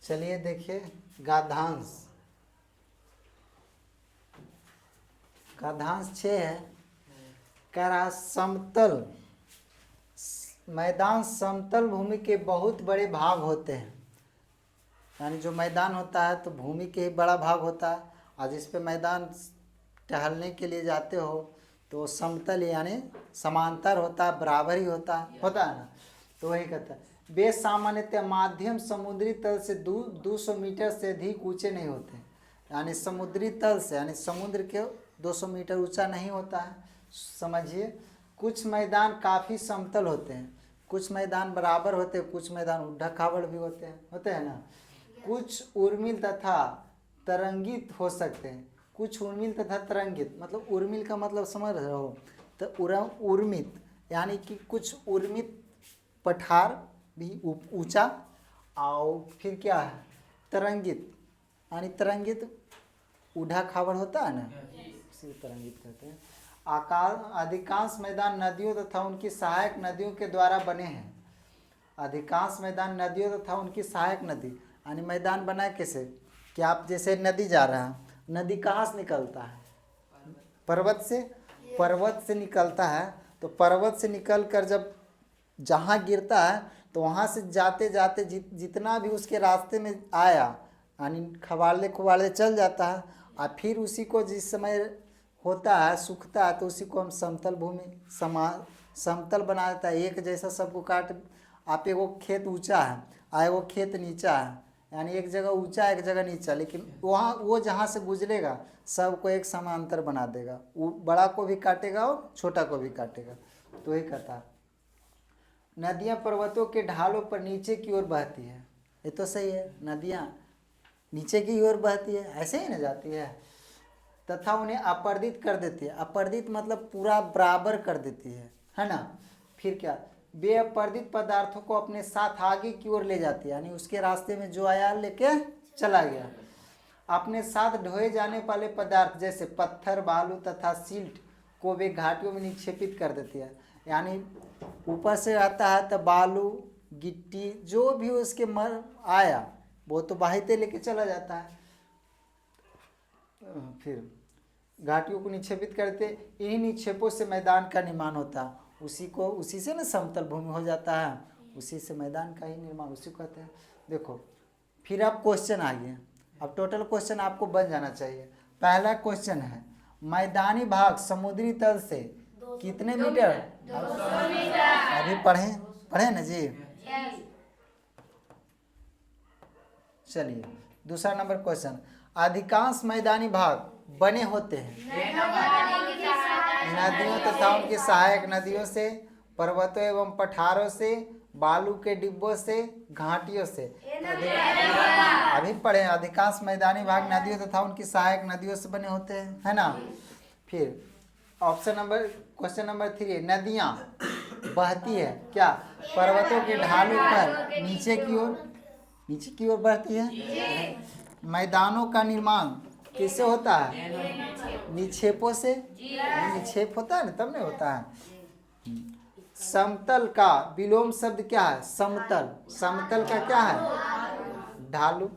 चलिए देखिए गद्यांश। गद्यांश 6 है। कह रहा समतल मैदान समतल भूमि के बहुत बड़े भाग होते हैं। यानी जो मैदान होता है तो भूमि के ही बड़ा भाग होता है, और जिस पे मैदान टहलने के लिए जाते हो तो समतल यानी समांतर होता है, बराबर ही होता है ना। तो वही कहता है वे सामान्यतः माध्यम समुद्री तल से 200 मीटर से अधिक ऊंचे नहीं होते। यानी समुद्री तल से यानी समुद्र के 200 मीटर ऊंचा नहीं होता है। समझिए, कुछ मैदान काफ़ी समतल होते हैं, कुछ मैदान बराबर होते हैं, कुछ मैदान उड्डा खाबड़ भी होते हैं ना। कुछ उर्मिल तथा तरंगित हो सकते हैं। कुछ उर्मिल तथा तरंगित मतलब उर्मिल का मतलब समझ रहे हो, तो उर्मित यानी कि कुछ उर्मित पठार भी ऊंचा, और फिर क्या है तरंगित यानी तरंगित उड़ा खाबड़ होता है ना, इसे तरंगित कहते हैं। अधिकांश मैदान नदियों तथा उनकी सहायक नदियों के द्वारा बने हैं। अधिकांश मैदान नदियों तथा उनकी सहायक नदी यानी मैदान बना कैसे कि आप जैसे नदी जा रहा है, नदी कहाँ से निकलता है? पर्वत से। पर्वत से निकलता है, तो पर्वत से निकल कर जब जहाँ गिरता है तो वहाँ से जाते जाते जितना भी उसके रास्ते में आया यानी खवाड़े खुवाड़े चल जाता है, और फिर उसी को जिस समय होता है सूखता है तो उसी को हम समतल भूमि समतल बना देता है। एक जैसा सबको काट, आप एगो खेत ऊंचा है और एगो खेत नीचा है, यानी एक जगह ऊंचा एक जगह नीचा, लेकिन वहाँ वो जहाँ से गुजरेगा सबको एक समांतर बना देगा, वो बड़ा को भी काटेगा और छोटा को भी काटेगा। तो ये कहता है नदियाँ पर्वतों के ढालों पर नीचे की ओर बहती है। ये तो सही है, नदियाँ नीचे की ओर बहती है, ऐसे ही ना जाती है, तथा उन्हें अपर्दित कर देती है। अपर्दित मतलब पूरा बराबर कर देती है ना। फिर क्या, बेअपर्दित पदार्थों को अपने साथ आगे की ओर ले जाती है, यानी उसके रास्ते में जो आया लेके चला गया। अपने साथ ढोए जाने वाले पदार्थ जैसे पत्थर बालू तथा सिल्ट को वे घाटियों में निक्षेपित कर देती है। यानी ऊपर से आता है तो बालू गिट्टी जो भी उसके मर आया वो तो बाहिते लेके चला जाता है, फिर घाटियों को निक्षेपित करते। इन्हीं निक्षेपों से मैदान का निर्माण होता है, उसी से ना समतल भूमि हो जाता है, उसी से मैदान का ही निर्माण उसी को कहते हैं। देखो फिर अब क्वेश्चन आ गया, अब टोटल क्वेश्चन आपको बन जाना चाहिए। पहला क्वेश्चन है मैदानी भाग समुद्री तल से कितने मीटर? 200 मीटर। अभी पढ़े ना जी। चलिए दूसरा नंबर क्वेश्चन, अधिकांश मैदानी भाग बने होते हैं नदियों तथा उनकी सहायक नदियों से, पर्वतों एवं पठारों से, बालू के डिब्बों से, घाटियों से। अभी पढ़े अधिकांश मैदानी भाग नदियों तथा उनकी सहायक नदियों से बने होते हैं, है ना। फिर क्वेश्चन नंबर 3, नदियाँ बहती है क्या पर्वतों के ढालों पर नीचे की ओर बहती है। मैदानों का निर्माण किससे होता है? निक्षेपों से। निक्षेप होता है ना तब नहीं होता है। समतल का विलोम शब्द क्या है? समतल। समतल का क्या है? ढालू,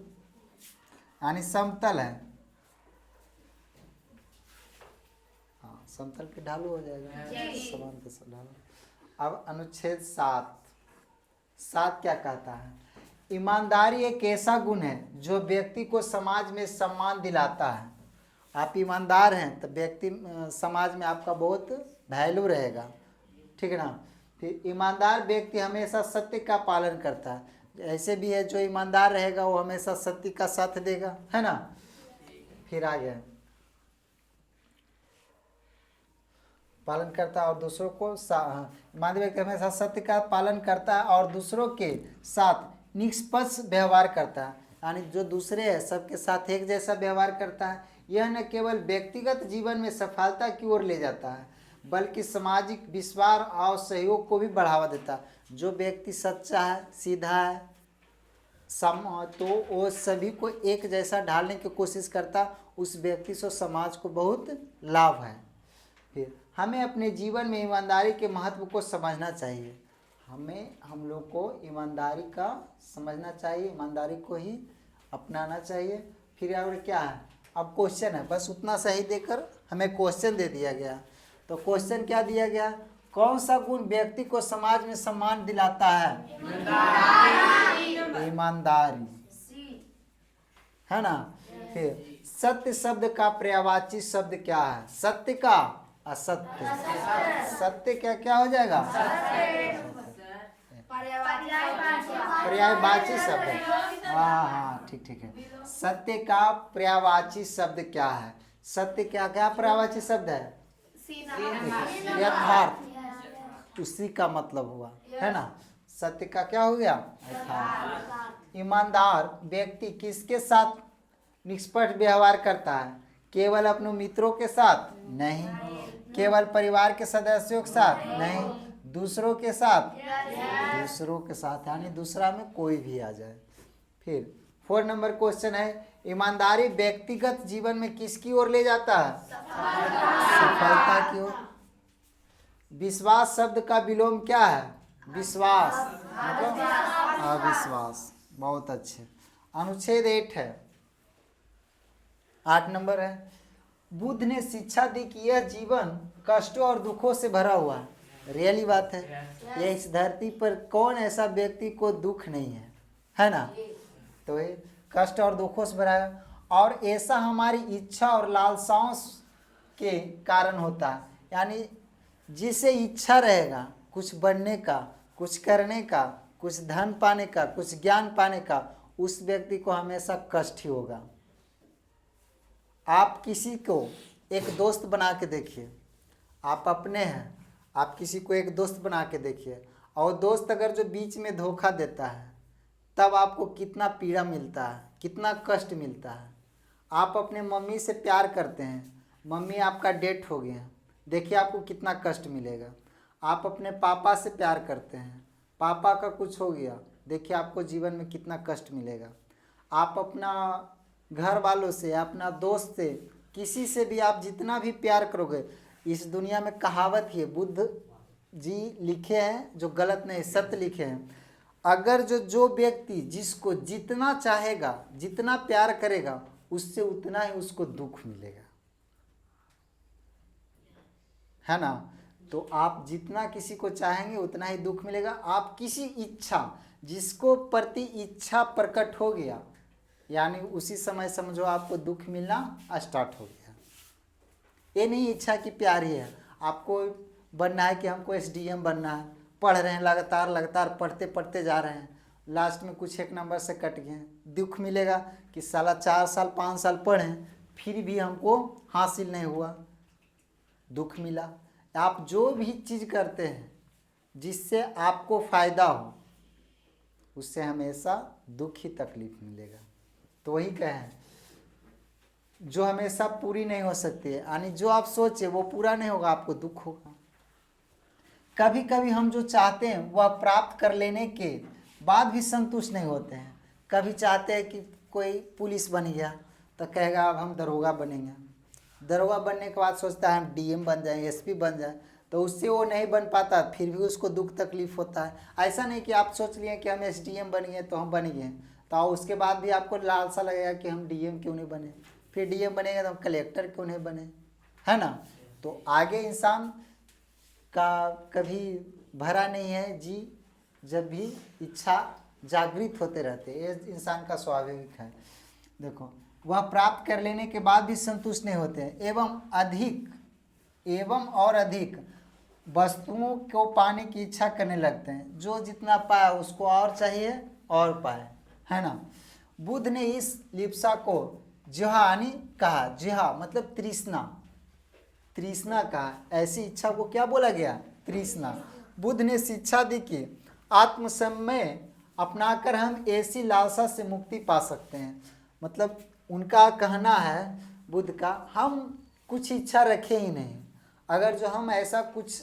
यानी समतल है, हाँ समतल के ढालू हो जाएगा, समांतर से ढालू। अब अनुच्छेद 7 क्या कहता है? ईमानदारी एक ऐसा गुण है जो व्यक्ति को समाज में सम्मान दिलाता है। आप ईमानदार हैं तो व्यक्ति समाज में आपका बहुत वैल्यू रहेगा, ठीक है ना। फिर ईमानदार व्यक्ति हमेशा सत्य का पालन करता है। ऐसे भी है जो ईमानदार रहेगा वो हमेशा सत्य का साथ देगा, है ना। फिर आ गया पालन करता है और दूसरों को ईमानदार व्यक्ति हमेशा सत्य का पालन करता है और दूसरों के साथ निष्पक्ष व्यवहार करता है, यानी जो दूसरे हैं सबके साथ एक जैसा व्यवहार करता है। यह न केवल व्यक्तिगत जीवन में सफलता की ओर ले जाता है बल्कि सामाजिक विश्वास और सहयोग को भी बढ़ावा देता है। जो व्यक्ति सच्चा है सीधा है तो वो सभी को एक जैसा ढालने की कोशिश करता, उस व्यक्ति से समाज को बहुत लाभ है। फिर हमें अपने जीवन में ईमानदारी के महत्व को समझना चाहिए। हम लोग को ईमानदारी का समझना चाहिए, ईमानदारी को ही अपनाना चाहिए। फिर और क्या है, अब क्वेश्चन है, बस उतना सही देकर हमें क्वेश्चन दे दिया गया। तो क्वेश्चन क्या दिया गया, कौन सा गुण व्यक्ति को समाज में सम्मान दिलाता है? ईमानदारी, है ना। फिर सत्य शब्द का पर्यायवाची शब्द क्या है? सत्य का असत्य। सत्य क्या क्या हो जाएगा? पर्यायवाची शब्द। हाँ हाँ ठीक ठीक है। सत्य का पर्यायवाची शब्द क्या है? सत्य क्या क्या पर्यायवाची शब्द है? यथार्थ, उसी का मतलब हुआ, है ना। सत्य का क्या हो गया? यथार्थ। ईमानदार व्यक्ति किसके साथ निष्पक्ष व्यवहार करता है? केवल अपने मित्रों के साथ नहीं, केवल परिवार के सदस्यों के साथ नहीं, दूसरों के साथ, दूसरों के साथ यानी दूसरा में कोई भी आ जाए। फिर 4 नंबर क्वेश्चन है, ईमानदारी व्यक्तिगत जीवन में किसकी ओर ले जाता है? सफलता की ओर। विश्वास शब्द का विलोम क्या है? विश्वास मतलब अविश्वास। बहुत अच्छे। अनुच्छेद 8 है, 8 नंबर है, बुद्ध ने शिक्षा दी कि यह जीवन कष्टों और दुखों से भरा हुआ है। रियली बात है, ये इस धरती पर कौन ऐसा व्यक्ति को दुख नहीं है ना। तो ये कष्ट और दुखों से भरा है, और ऐसा हमारी इच्छा और लालसाओं के कारण होता है। यानी जिसे इच्छा रहेगा कुछ बनने का, कुछ करने का, कुछ धन पाने का, कुछ ज्ञान पाने का, उस व्यक्ति को हमेशा कष्ट ही होगा। आप किसी को एक दोस्त बना के देखिए, आप अपने हैं, आप किसी को एक दोस्त बना के देखिए, और दोस्त अगर जो बीच में धोखा देता है तब आपको कितना पीड़ा मिलता है, कितना कष्ट मिलता है। आप अपने मम्मी से प्यार करते हैं, मम्मी आपका डेथ हो गया, देखिए आपको कितना कष्ट मिलेगा। आप अपने पापा से प्यार करते हैं, पापा का कुछ हो गया, देखिए आपको जीवन में कितना कष्ट मिलेगा। आप अपना घर वालों से, अपना दोस्त से, किसी से भी आप जितना भी प्यार करोगे, इस दुनिया में कहावत ही है, बुद्ध जी लिखे हैं, जो गलत नहीं सत्य लिखे हैं, अगर जो व्यक्ति जिसको जितना चाहेगा, जितना प्यार करेगा, उससे उतना ही उसको दुख मिलेगा, है ना। तो आप जितना किसी को चाहेंगे उतना ही दुख मिलेगा। आप किसी इच्छा, जिसको प्रति इच्छा प्रकट हो गया, यानी उसी समय समझो आपको दुख मिलना स्टार्ट हो गया। ये नहीं इच्छा की प्यार ही है, आपको बनना है कि हमको एसडीएम बनना है, पढ़ रहे हैं, लगातार पढ़ते पढ़ते जा रहे हैं, लास्ट में कुछ एक नंबर से कट गए, दुख मिलेगा कि साला 4 साल 5 साल पढ़े फिर भी हमको हासिल नहीं हुआ, दुख मिला। आप जो भी चीज़ करते हैं जिससे आपको फ़ायदा हो, उससे हमेशा दुख ही तकलीफ मिलेगा। तो वही कहें, जो हमेशा पूरी नहीं हो सकती है, यानी जो आप सोचे वो पूरा नहीं होगा, आपको दुख होगा। कभी कभी हम जो चाहते हैं वह प्राप्त कर लेने के बाद भी संतुष्ट नहीं होते हैं। कभी चाहते हैं कि कोई पुलिस बन गया तो कहेगा अब हम दरोगा बनेंगे, दरोगा बनने के बाद सोचता है हम डीएम बन जाएं, एसपी बन जाएं, तो उससे वो नहीं बन पाता, फिर भी उसको दुख तकलीफ होता है। ऐसा नहीं कि आप सोच लिए कि हम एसडीएम बन गए तो हम बन गए, तो उसके बाद भी आपको लालसा लगेगा कि हम डीएम क्यों नहीं बने, फिर डीएम बनेंगे तो हम कलेक्टर क्यों नहीं बने, है ना। तो आगे इंसान का कभी भरा नहीं है जी, जब भी इच्छा जागृत होते रहते, ये इंसान का स्वाभाविक है। देखो, वह प्राप्त कर लेने के बाद भी संतुष्ट नहीं होते हैं, एवं और अधिक वस्तुओं को पाने की इच्छा करने लगते हैं। जो जितना पाया उसको और चाहिए और पाए, है ना। बुद्ध ने इस लिप्सा को जिहानी कहा, जिहा मतलब तृष्णा, तृष्णा कहा। ऐसी इच्छा को क्या बोला गया? तृष्णा। बुद्ध ने शिक्षा दी कि आत्मसंयम अपनाकर हम ऐसी लालसा से मुक्ति पा सकते हैं। मतलब उनका कहना है, बुद्ध का, हम कुछ इच्छा रखे ही नहीं, अगर जो हम ऐसा कुछ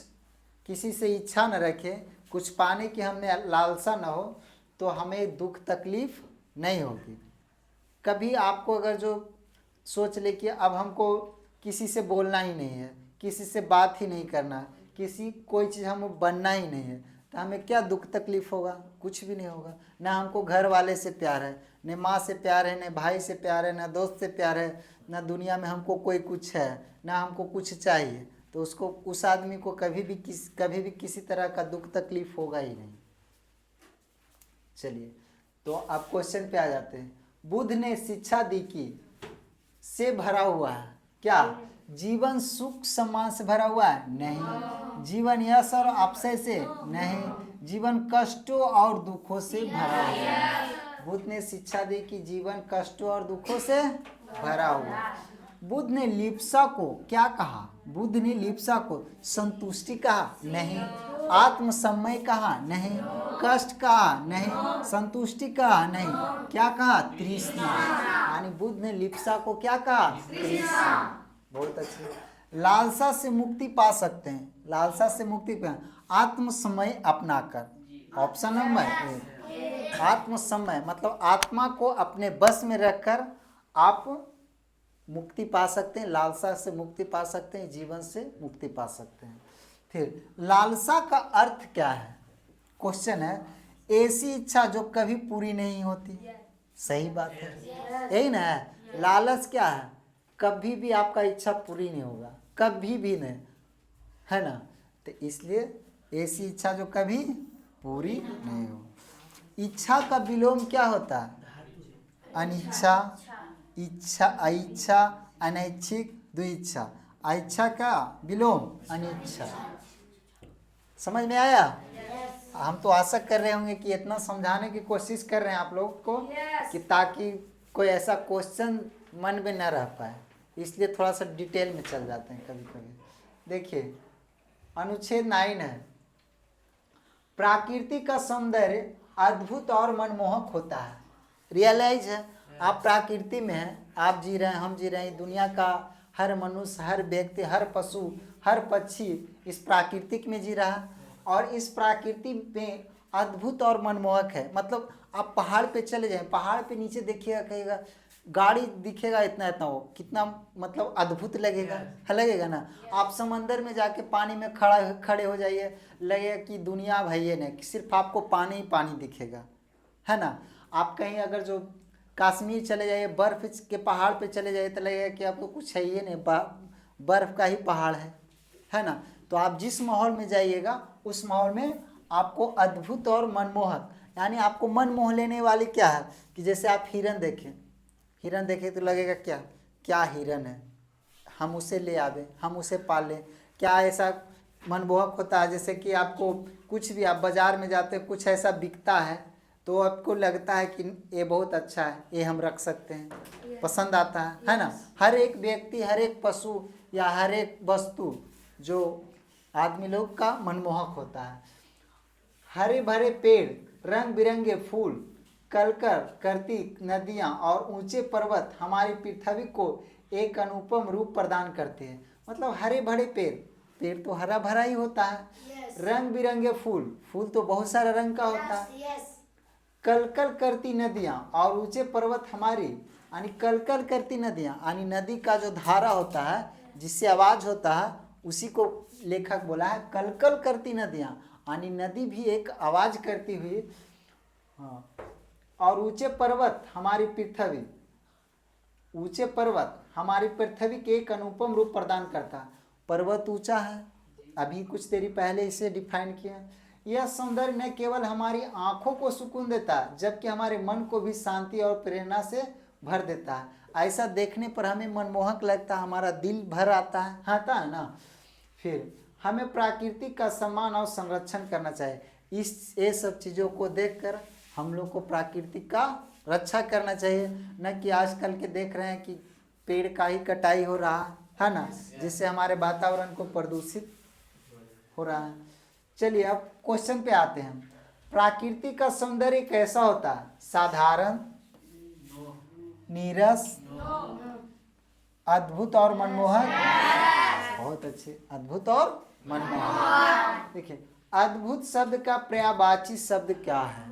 किसी से इच्छा न रखें, कुछ पाने की हमें लालसा न हो, तो हमें दुख तकलीफ नहीं होगी। कभी आपको अगर जो सोच ले कि अब हमको किसी से बोलना ही नहीं है, किसी से बात ही नहीं करना, किसी कोई चीज़ हम बनना ही नहीं है, तो तो हमें क्या दुख तकलीफ होगा? कुछ भी नहीं होगा। ना हमको घर वाले से प्यार है, न माँ से प्यार है, न भाई से प्यार है, न दोस्त से प्यार है, न दुनिया में हमको कोई कुछ है, ना हमको कुछ चाहिए, तो उसको उस आदमी को कभी भी किसी तरह का दुख तकलीफ होगा ही नहीं। चलिए, तो आप क्वेश्चन पे आ जाते हैं। बुद्ध ने शिक्षा दी कि से भरा हुआ है क्या? जीवन सुख सम्मान से भरा हुआ है? नहीं। जीवन यश और अक्षय से? नहीं। जीवन कष्टों और दुखों से भरा हुआ है। बुद्ध ने शिक्षा दी कि जीवन कष्टों और दुखों से भरा हुआ है। बुद्ध ने लिप्सा को क्या कहा? बुद्ध ने लिप्सा को संतुष्टि कहा? नहीं। आत्मसम्मय कहा? नहीं। कष्ट कहा? नहीं। संतुष्टि कहा? नहीं। क्या कहा? तृष्णा। यानी बुद्ध ने लिप्सा को क्या कहा? तृष्णा। बहुत अच्छे। लालसा से मुक्ति पा सकते हैं। लालसा से मुक्ति पा, आत्मसमय अपनाकर। ऑप्शन नंबर 1, आत्मसमय मतलब आत्मा को अपने बस में रखकर आप मुक्ति पा सकते हैं, लालसा से मुक्ति पा सकते हैं, जीवन से मुक्ति पा सकते हैं। फिर लालसा का अर्थ क्या है? क्वेश्चन है, ऐसी इच्छा जो कभी पूरी नहीं होती। सही बात है, यही ना है। लालच क्या है? कभी भी आपका इच्छा पूरी नहीं होगा, कभी भी नहीं, है ना। तो इसलिए ऐसी इच्छा जो कभी पूरी नहीं हो। इच्छा का विलोम क्या होता है? अनिच्छा, इच्छा, अइच्छा, अनैच्छिक, द्विइच्छा। अइच्छा का विलोम अनिच्छा। समझ में आया? हम तो आशा कर रहे होंगे कि इतना समझाने की कोशिश कर रहे हैं आप लोग को कि ताकि कोई ऐसा क्वेश्चन मन में न रह पाए, इसलिए थोड़ा सा डिटेल में चल जाते हैं कभी कभी। देखिए, अनुच्छेद 9 है, प्रकृति का सौंदर्य अद्भुत और मनमोहक होता है। रियलाइज है, आप प्रकृति में हैं, आप जी रहे हैं, हम जी रहे हैं, दुनिया का हर मनुष्य, हर व्यक्ति, हर पशु, हर पक्षी इस प्राकृतिक में जी रहा है, और इस प्रकृति में अद्भुत और मनमोहक है। मतलब आप पहाड़ पे चले जाएं, पहाड़ पे नीचे देखिएगा, कहेगा गाड़ी दिखेगा इतना इतना, हो कितना मतलब अद्भुत लगेगा, लगेगा ना। आप समंदर में जाके पानी में खड़े हो जाइए, लगेगा कि दुनिया भैया नहीं, सिर्फ आपको पानी ही पानी दिखेगा, है ना। आप कहीं अगर जो कश्मीर चले जाइए, बर्फ के पहाड़ पे चले जाइए, तो लगेगा कि आपको कुछ है ही नहीं, बर्फ का ही पहाड़ है ना। तो आप जिस माहौल में जाइएगा उस माहौल में आपको अद्भुत और मनमोहक, यानी आपको मन मोह लेने वाली क्या है कि जैसे आप हिरन देखें, हिरन देखें तो लगेगा क्या हिरन है, हम उसे ले आवे, हम उसे पालें। क्या ऐसा मनमोहक होता है जैसे कि आपको कुछ भी, आप बाज़ार में जाते हैं, कुछ ऐसा बिकता है तो आपको लगता है कि ये बहुत अच्छा है, ये हम रख सकते हैं, पसंद आता है ना। हर एक व्यक्ति, हर एक पशु या हर एक वस्तु जो आदमी लोग का मनमोहक होता है। हरे भरे पेड़, रंग बिरंगे फूल, कलकर करती नदियाँ और ऊंचे पर्वत हमारी पृथ्वी को एक अनुपम रूप प्रदान करते हैं। मतलब हरे भरे पेड़ तो हरा भरा ही होता है। रंग बिरंगे फूल तो बहुत सारा रंग का होता है। कलकल करती नदियाँ और ऊंचे पर्वत हमारी, यानी कलकल करती नदियाँ, यानी नदी का जो धारा होता है जिससे आवाज़ होता है, उसी को लेखक बोला है कलकल करती नदियाँ, यानी नदी भी एक आवाज़ करती हुई। हाँ, और ऊंचे पर्वत हमारी पृथ्वी, ऊंचे पर्वत हमारी पृथ्वी के एक अनुपम रूप प्रदान करता है। पर्वत ऊंचा है, अभी कुछ देरी पहले इसे डिफाइन किया। यह सौंदर्य न केवल हमारी आंखों को सुकून देता है, जबकि हमारे मन को भी शांति और प्रेरणा से भर देता है। ऐसा देखने पर हमें मनमोहक लगता है, हमारा दिल भर आता है ना। फिर हमें प्राकृतिक का सम्मान और संरक्षण करना चाहिए। ये सब चीज़ों को देखकर हम लोग को प्रकृति का रक्षा करना चाहिए, न कि आजकल के देख रहे हैं कि पेड़ का ही कटाई हो रहा है ना, जिससे हमारे वातावरण को प्रदूषित हो रहा है। चलिए अब क्वेश्चन पे आते हैं। प्रकृति का सौंदर्य कैसा होता है? साधारण, नीरस, अद्भुत और मनमोहक। बहुत अच्छे, अद्भुत और मनमोहक। देखिए, अद्भुत शब्द का पर्यायवाची शब्द क्या है?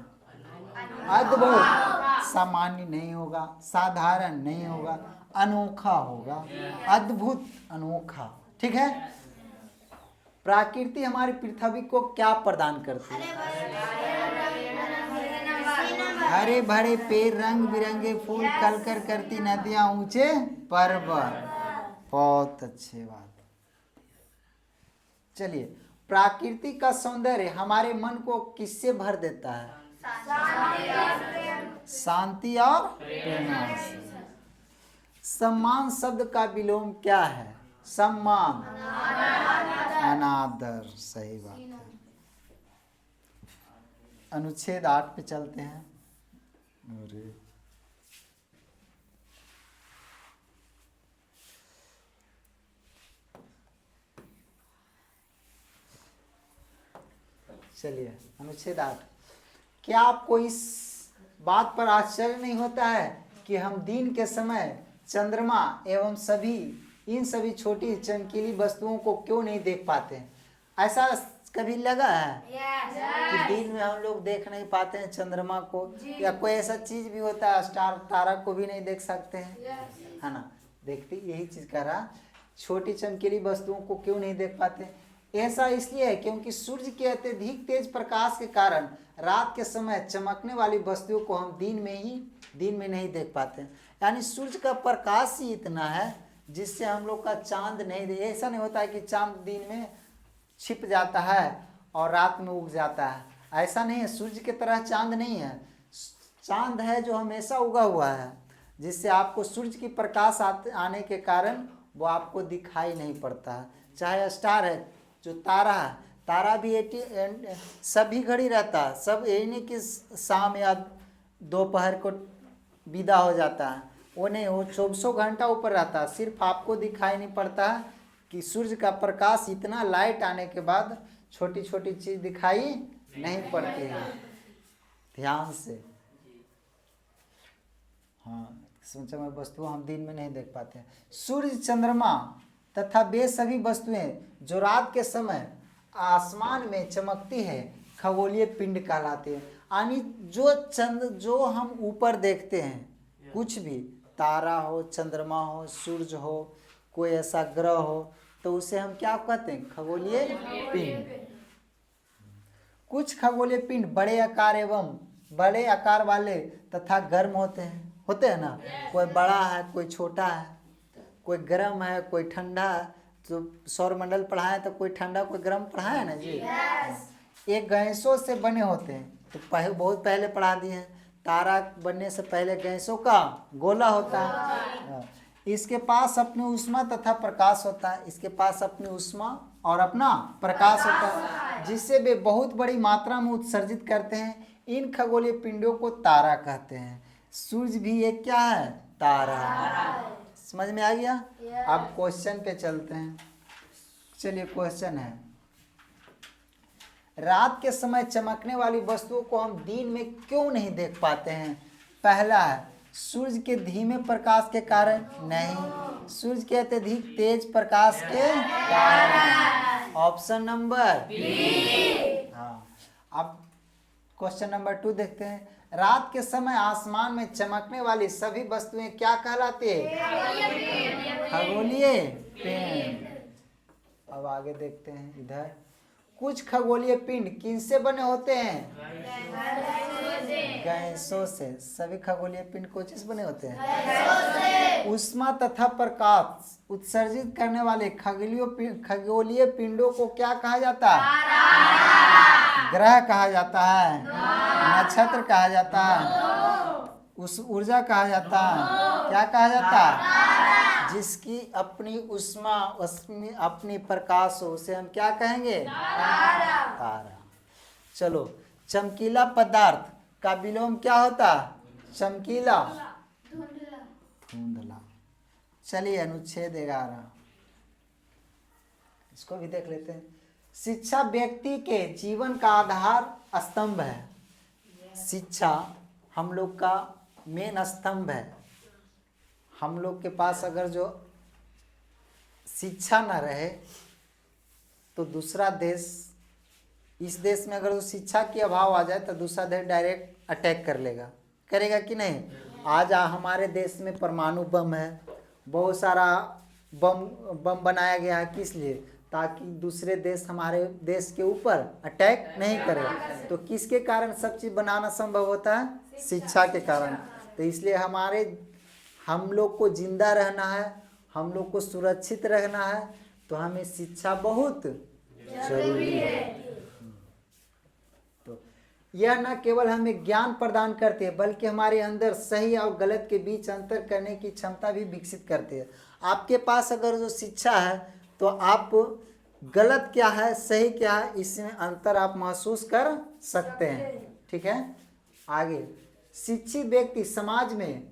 अद्भुत सामान्य नहीं होगा, साधारण नहीं होगा, अनोखा होगा। अद्भुत, अनोखा, ठीक है। प्रकृति हमारी पृथ्वी को क्या प्रदान करती है? हरे भरे पेड़, रंग बिरंगे फूल, कलकर करती नदियां, ऊंचे पर्वत। बहुत अच्छी बात। चलिए, प्रकृति का सौंदर्य हमारे मन को किससे भर देता है? शांति और प्रेरणा से। सम्मान शब्द का विलोम क्या है? सम्मान, अनादर। सही बात है। अनुच्छेद 8 पे चलते हैं। अरे चलिए, अनुच्छेद 8। क्या आपको इस बात पर आश्चर्य नहीं होता है कि हम दिन के समय चंद्रमा एवं इन सभी छोटी चमकीली वस्तुओं को क्यों नहीं देख पाते? ऐसा कभी लगा है कि दिन में हम लोग देख नहीं पाते हैं चंद्रमा को, या कोई ऐसा चीज भी होता है स्टार तारा को भी नहीं देख सकते हैं, है ना? देखते यही चीज कह रहा, छोटी चमकीली वस्तुओं को क्यों नहीं देख पाते? ऐसा इसलिए है क्योंकि सूर्य के अत्यधिक तेज प्रकाश के कारण रात के समय चमकने वाली वस्तुओं को हम दिन में नहीं देख पाते। यानी सूर्य का प्रकाश ही इतना है जिससे हम लोग का चांद नहीं, ऐसा नहीं होता है कि चांद दिन में छिप जाता है और रात में उग जाता है, ऐसा नहीं है। सूर्य की तरह चांद नहीं है। चांद है जो हमेशा उगा हुआ है, जिससे आपको सूर्य की प्रकाश आने के कारण वो आपको दिखाई नहीं पड़ता। चाहे स्टार है, जो तारा है, तारा भी सभी घड़ी रहता है, सब यही कि शाम या दोपहर को विदा हो जाता है, वो नहीं, वो 24 घंटा ऊपर रहता है। सिर्फ आपको दिखाई नहीं पड़ता है कि सूर्य का प्रकाश इतना लाइट आने के बाद छोटी छोटी चीज दिखाई नहीं पड़ती है। ध्यान से, हाँ, चमचम वस्तुओं हम दिन में नहीं देख पाते। सूर्य, चंद्रमा तथा वे सभी वस्तुएं जो रात के समय आसमान में चमकती है खगोलीय पिंड कहलाते हैं। यानी जो हम ऊपर देखते हैं, कुछ भी तारा हो, चंद्रमा हो, सूर्य हो, कोई ऐसा ग्रह हो, तो उसे हम क्या कहते हैं? खगोलीय पिंड। कुछ खगोलीय पिंड बड़े आकार वाले तथा गर्म होते हैं ना। कोई बड़ा है, कोई छोटा है, कोई गर्म है, कोई ठंडा है। तो सौरमंडल पढ़ा है तो कोई ठंडा कोई गर्म पढ़ा है ना जी। ये गैसों से बने होते हैं, तो बहुत पहले पढ़ा दिए हैं। तारा बनने से पहले गैसों का गोला होता है। इसके पास अपनी ऊष्मा तथा प्रकाश होता है। इसके पास अपनी ऊष्मा और अपना प्रकाश होता है, जिससे वे बहुत बड़ी मात्रा में उत्सर्जित करते हैं। इन खगोलीय पिंडों को तारा कहते हैं। सूर्य भी एक क्या है? तारा। समझ में आ गया? अब क्वेश्चन पे चलते हैं। चलिए, क्वेश्चन है, रात के समय चमकने वाली वस्तुओं को हम दिन में क्यों नहीं देख पाते हैं? पहला है, सूर्य के धीमे प्रकाश के कारण नहीं, सूर्य के अत्यधिक तेज प्रकाश के कारण। Option number B. हाँ, अब क्वेश्चन नंबर 2 देखते हैं। रात के समय आसमान में चमकने वाली सभी वस्तुएं क्या कहलाती है? खगोलीय पिंड। अब आगे देखते हैं इधर। कुछ खगोलीय पिंड किनसे बने होते हैं? गैसों से। सभी खगोलीय पिंड किससे बने होते हैं? ऊष्मा तथा प्रकाश उत्सर्जित करने वाले खगोलीय पिंडों को क्या कहा जाता है? ग्रह कहा जाता है, नक्षत्र कहा जाता है, उस ऊर्जा कहा जाता है, क्या कहा जाता है? जिसकी अपनी ऊष्मा, अपनी प्रकाश हो, उसे हम क्या कहेंगे? तारा। चलो, चमकीला पदार्थ का विलोम क्या होता? चमकीला, धुंधला। चलिए, अनुच्छेद 11 इसको भी देख लेते हैं। शिक्षा व्यक्ति के जीवन का आधार स्तंभ है। शिक्षा हम लोग का मेन स्तंभ है। हम लोग के पास अगर जो शिक्षा न रहे तो दूसरा देश, इस देश में अगर उस शिक्षा की अभाव आ जाए तो दूसरा देश डायरेक्ट अटैक कर लेगा, करेगा कि नहीं? आज हमारे देश में परमाणु बम है, बहुत सारा बम बनाया गया है। किस लिए? ताकि दूसरे देश हमारे देश के ऊपर अटैक नहीं करे। तो किसके कारण सब चीज़ बनाना संभव होता है? शिक्षा के कारण। तो इसलिए हम लोग को जिंदा रहना है, हम लोग को सुरक्षित रहना है, तो हमें शिक्षा बहुत जरूरी है। तो यह न केवल हमें ज्ञान प्रदान करते हैं, बल्कि हमारे अंदर सही और गलत के बीच अंतर करने की क्षमता भी विकसित करते हैं। आपके पास अगर जो शिक्षा है तो आप गलत क्या है, सही क्या है, इसमें अंतर आप महसूस कर सकते हैं। ठीक है, आगे शिक्षित व्यक्ति समाज में